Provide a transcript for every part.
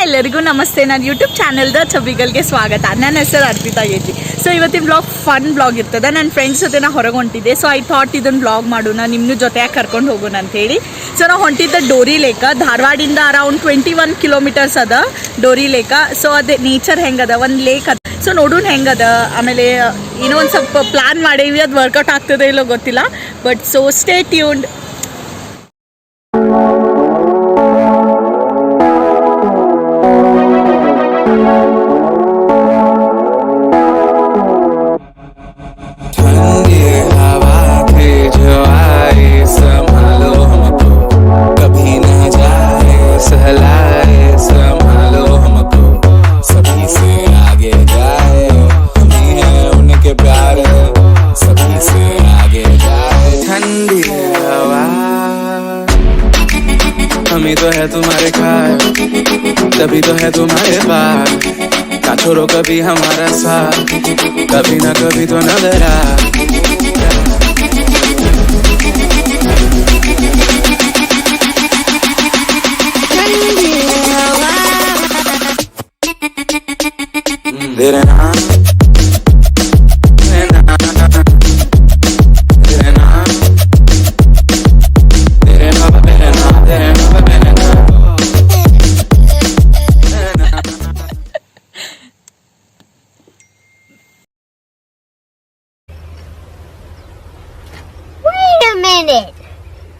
ಎಲ್ಲರಿಗೂ ನಮಸ್ತೆ. ನನ್ನ ಯೂಟ್ಯೂಬ್ ಚಾನೆಲ್ದ ಚಬ್ಬಿಗಲ್ಗೆ ಸ್ವಾಗತ. ನನ್ನ ಹೆಸರು ಅರ್ಪಿತಾ ಗೆಜ್ಜಿ. ಸೊ ಇವತ್ತಿನ ಬ್ಲಾಗ್ ಫನ್ ಬ್ಲಾಗ್ ಇರ್ತದೆ. ನನ್ನ ಫ್ರೆಂಡ್ಸ್ ಜೊತೆ ನಾ ಹೊರಗೆ ಹೊಂಟಿದ್ದೆ. ಸೊ ಐ ಥಾಟ್ ಇದನ್ನು ಬ್ಲಾಗ್ ಮಾಡೋಣ, ನಿಮ್ಮನ್ನು ಜೊತೆಯಾಗಿ ಕರ್ಕೊಂಡು ಹೋಗೋಣ ಅಂತೇಳಿ. ಸೊ ನಾವು ಹೊಂಟಿದ್ದ ಡೋರಿ ಲೇಕ, ಧಾರವಾಡಿಂದ ಅರೌಂಡ್ 21 ಕಿಲೋಮೀಟರ್ಸ್ ಅದ ಡೋರಿ ಲೇಕ. ಸೊ ಅದೇ ನೇಚರ್ ಹೆಂಗದ, ಒಂದು ಲೇಕ್ ಅದ. ಸೊ ನೋಡೋಣ ಹೆಂಗದ. ಆಮೇಲೆ ಏನೋ ಒಂದು ಸ್ವಲ್ಪ ಪ್ಲಾನ್ ಮಾಡೇವಿ, ಅದು ವರ್ಕೌಟ್ ಆಗ್ತದೆ ಇಲ್ಲೋ ಗೊತ್ತಿಲ್ಲ. But so stay tuned. तो है तुम्हारे ख्याल, तभी तो है तुम्हारे पास। ना छोड़ो कभी हमारा साथ, कभी ना कभी तो नजर आ। तेरे नाम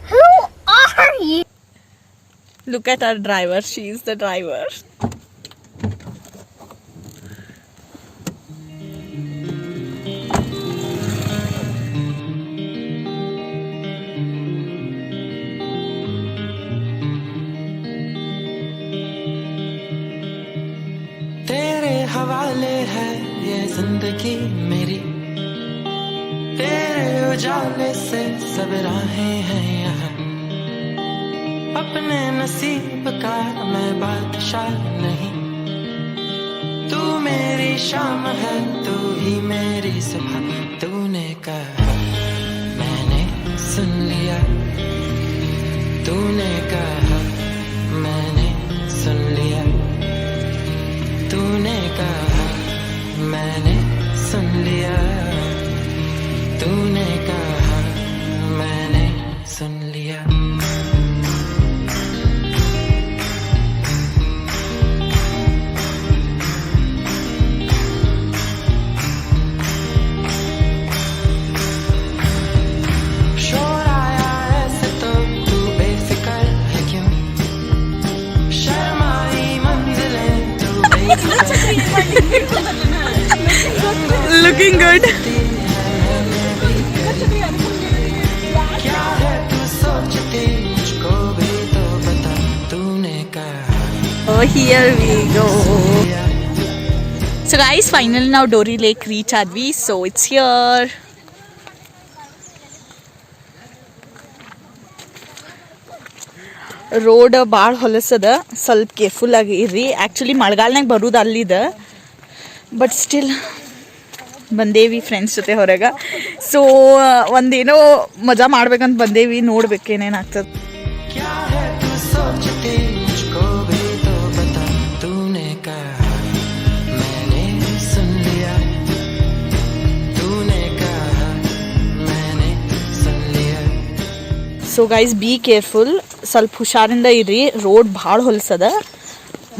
Who are you? Look at our driver. She is the driver. तेरे हवाले है ये जिंदगी मेरी, तेरे उजाले से सब राहें हैं यहाँ। अपने नसीब का मैं बादशाह नहीं, तू मेरी शाम है, तू ही मेरी सुबह। तूने कहा मैंने सुन लिया, तूने कहा मैंने सुन लिया, तूने कहा मैंने सुन लिया, तूने कहा मैंने सुन लिया। शोर आया ऐसे तो तू बेफिक्र है क्यों, शर्माई मंजिलें तू बेफिक्र। Looking good. क्या है तू सोचती, मुझको भी तो बता, तूने कहा। Oh, here we go. So guys, finally now Dori Lake reach advi. So it's here. Road ಭಾಳ ಹೊಲಸದ, ಸ್ವಲ್ಪ ಕೇರ್ಫುಲ್ ಆಗಿ ಇರ್ರಿ. ಆ್ಯಕ್ಚುಲಿ ಮಳೆಗಾಲನಾಗ ಬರೋದು ಅಲ್ಲಿದ, ಬಟ್ ಸ್ಟಿಲ್ ಬಂದೇವಿ ಫ್ರೆಂಡ್ಸ್ ಜೊತೆ ಹೊರಗೆ. ಸೊ ಒಂದೇನೋ ಮಜಾ ಮಾಡ್ಬೇಕಂತ ಬಂದೇವಿ, ನೋಡ್ಬೇಕು ಏನೇನಾಗ್ತದೆ. क्या है तू सोचती, मुझको भी तो बता, तूने कहा मैंने सुन लिया, तूने कहा मैंने सुन लिया। ಸೊ ಗೈಸ್ ಬಿ ಕೇರ್ಫುಲ್, ಸ್ವಲ್ಪ ಹುಷಾರಿಂದ ಇರ್ರಿ. ರೋಡ್ ಭಾಳ ಹೊಲಸದ,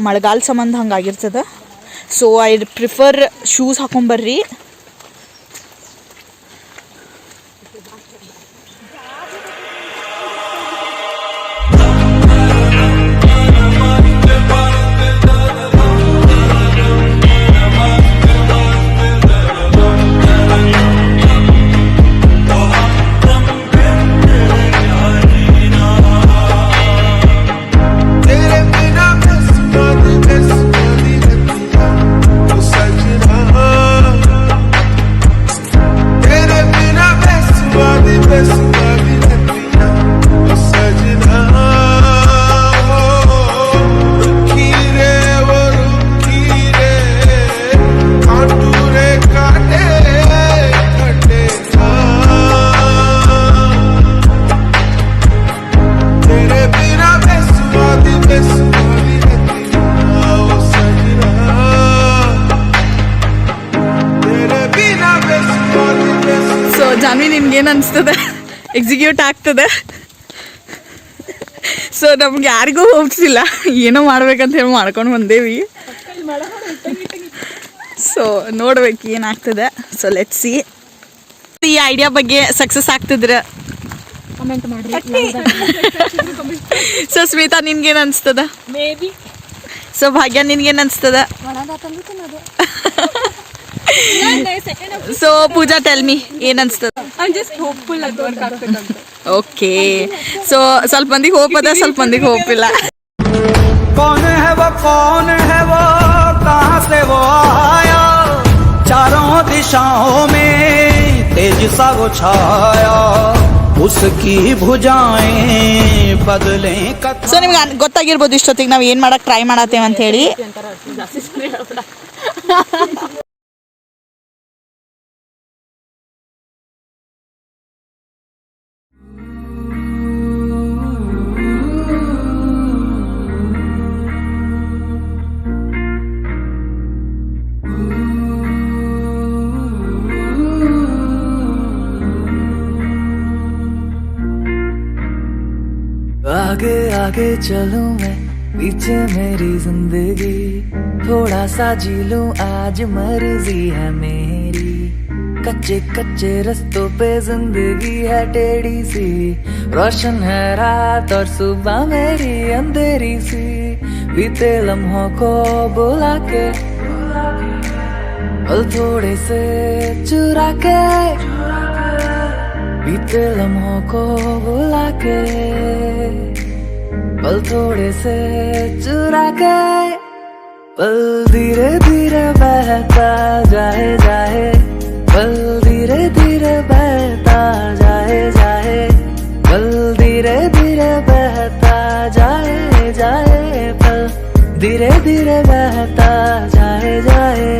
ಮಳೆಗಾಲ ಸಂಬಂಧ ಹಂಗಾಗಿರ್ತದ. ಸೊ ಐ ಪ್ರಿಫರ್ ಶೂಸ್ ಹಾಕೊಂಬರ್ರಿ. ಏನು ಅನಿಸ್ತದೆ, ಎಕ್ಸಿಕ್ಯೂಟ್ ಆಗ್ತದೆ. ಸೊ ನಮ್ಗೆ ಯಾರಿಗೂ ಹೋಗ್ಸಿಲ್ಲ, ಏನೋ ಮಾಡ್ಬೇಕಂತ ಹೇಳಿ ಮಾಡ್ಕೊಂಡು ಬಂದೇವಿ. ಸೊ ನೋಡ್ಬೇಕು ಏನಾಗ್ತದೆ. So let see. ಈ ಐಡಿಯಾ ಬಗ್ಗೆ ಸಕ್ಸಸ್ ಆಗ್ತಿದ್ರೆ ಕಮೆಂಟ್ ಮಾಡಿ. ಸೊ ಸ್ಮಿತಾ ನಿನ್ಗೇನು ಅನಿಸ್ತದ? May be. ಸೊ ಭಾಗ್ಯ ನಿನ್ಗೇನು ಅನಿಸ್ತದ? ಸೊ ಪೂಜಾ ಟೆಲ್ ಮಿ ಏನು ಅನಿಸ್ತದ? ಓಕೆ. ಸೊ ಸ್ವಲ್ಪ ಮಂದಿಗೆ ಹೋಪ್ ಅದ, ಸ್ವಲ್ಪ ಮಂದಿಗೆ ಹೋಪ್ ಇಲ್ಲ. कौन है वो कहाँ से वो आया, चारों दिशाओं में तेज सा वो छाया, उसकी भुजाएं बदले ಸೊ ನಿಮ್ಗೆ ಗೊತ್ತಾಗಿರ್ಬೋದು ಇಷ್ಟೊತ್ತಿಗೆ ನಾವು ಏನು ಮಾಡಕ್ಕೆ ಟ್ರೈ ಮಾಡತ್ತೇವೆ ಅಂತ ಹೇಳಿ. आगे आगे चलूं मैं, पीछे मेरी जिंदगी, थोड़ा सा जी लूं आज मर्जी है मेरी। कच्चे कच्चे रस्तों पे जिंदगी है टेढ़ी सी, रोशन है रात और सुबह मेरी अंधेरी सी। बीते लम्हों को बुला के पल थोड़े से चुरा के, बीते लम्हों को बुला के पल थोड़े से चुरा के, पल धीरे धीरे बहता जाए जाए, पल धीरे धीरे बहता जाए जाए, पल धीरे धीरे बहता जाए जाए, पल धीरे धीरे बहता जाए जाए।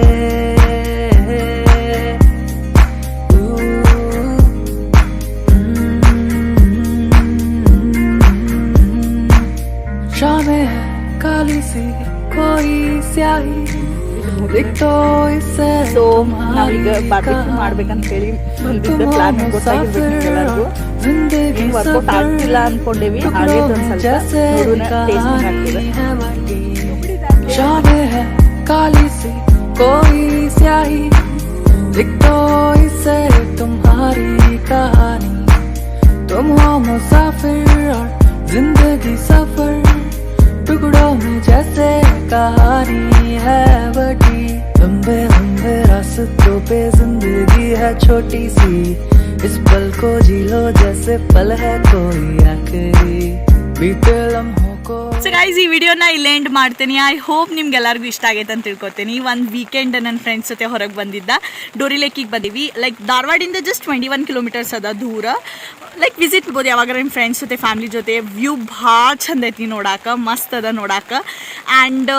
शामें है काली सी कोई स्याही, एक तो इससे ಸೊ ನಾವೀಗ ಬಾರ್ಬೆಕ್ಯೂ ಮಾಡ್ಬೇಕಂತ ಹೇಳಿ ಬಂದಿದ್ದ ಪ್ಲಾನ್ ಗೊತ್ತಾಗಿರ್ಬೇಕು ಎಲ್ಲರಿಗೂ. ಹಿಂಗೆ ವರ್ಕೌಟ್ ಆಗ್ತಿಲ್ಲ ಅನ್ಕೊಂಡೇವಿ, ಆಗೈತೆ ಒಂದು ಸ್ವಲ್ಪ ನೋಡೋಣ, ಟೇಸ್ಟಿಂಗ್ ಆಗ್ತದೆ. शामें है काली सी कोई स्याही, एक तो इससे तुम्हारी कहानी, तुम हो मुसाफिर और जिंदगी सफर, टुकड़ों में जैसे कहानी है बटी, लंबे लंबे रास्तों पे जिंदगी है छोटी सी, इस पल को जी लो जैसे पल है कोई आखिरी, बीते लम्हों को. ಸೊ ಗೈಸ್ ಈ ವಿಡಿಯೋನ ಇಲ್ಲಿ ಎಂಡ್ ಮಾಡ್ತೀನಿ. ಐ ಹೋಪ್ ನಿಮ್ಗೆಲ್ಲರಿಗೂ ಇಷ್ಟ ಆಗೈತೆ ಅಂತ ತಿಳ್ಕೊತೀನಿ. ಒಂದು ವೀಕೆಂಡ್ ನನ್ನ ಫ್ರೆಂಡ್ಸ್ ಜೊತೆ ಹೊರಗೆ ಬಂದಿದ್ದ, ಡೋರಿ ಲೇಕಿಗೆ ಬಂದೀವಿ. ಲೈಕ್ ಧಾರವಾಡಿಂದ ಜಸ್ಟ್ 21 ಕಿಲೋಮೀಟರ್ಸ್ ಅದ ದೂರ. ಲೈಕ್ ವಿಸಿಟ್ ಮಾಡ್ಬೋದು ಯಾವಾಗ ನಿಮ್ಮ ಫ್ರೆಂಡ್ಸ್ ಜೊತೆ ಫ್ಯಾಮಿಲಿ ಜೊತೆ. ವ್ಯೂ ಭಾಳ ಚಂದ ಐತಿ ನೋಡಾಕ, ಮಸ್ತ್ ಅದ ನೋಡಾಕ. ಆ್ಯಂಡ್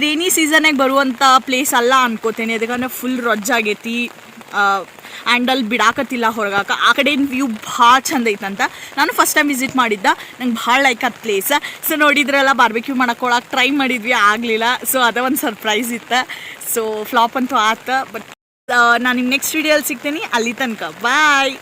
ರೇನಿ ಸೀಸನಾಗ ಬರುವಂಥ ಪ್ಲೇಸ್ ಅಲ್ಲ ಅನ್ಕೋತೀನಿ, ಯಾಕಂದ್ರೆ ಫುಲ್ ರೊಜ್ಜಾಗೈತಿ ಆ್ಯಂಡ್ ಅಲ್ಲಿ ಬಿಡಾಕತ್ತಿಲ್ಲ ಹೊರಗಾಕ. ಆ ಕಡೆಯಿಂದ ವ್ಯೂ ಭಾಳ ಚಂದ ಐತಂತ. ನಾನು ಫಸ್ಟ್ ಟೈಮ್ ವಿಸಿಟ್ ಮಾಡಿದ್ದ, ನಂಗೆ ಭಾಳ ಲೈಕ್ ಅದು ಪ್ಲೇಸ್. ಸೊ ನೋಡಿದ್ರೆಲ್ಲ ಬಾರ್ಬೆಕ್ಯೂ ಮಾಡಕ್ಕೆ ಟ್ರೈ ಮಾಡಿದ್ವಿ, ಆಗಲಿಲ್ಲ. ಸೊ ಅದ ಒಂದು ಸರ್ಪ್ರೈಸ್ ಇತ್ತು. ಸೊ ಫ್ಲಾಪ್ ಅಂತೂ ಆತ. ಬಟ್ ನಾನು ನಿಮ್ಮ ನೆಕ್ಸ್ಟ್ ವಿಡಿಯೋಲ್ಲಿ ಸಿಗ್ತೀನಿ. ಅಲ್ಲಿ ತನಕ ಬಾಯ್.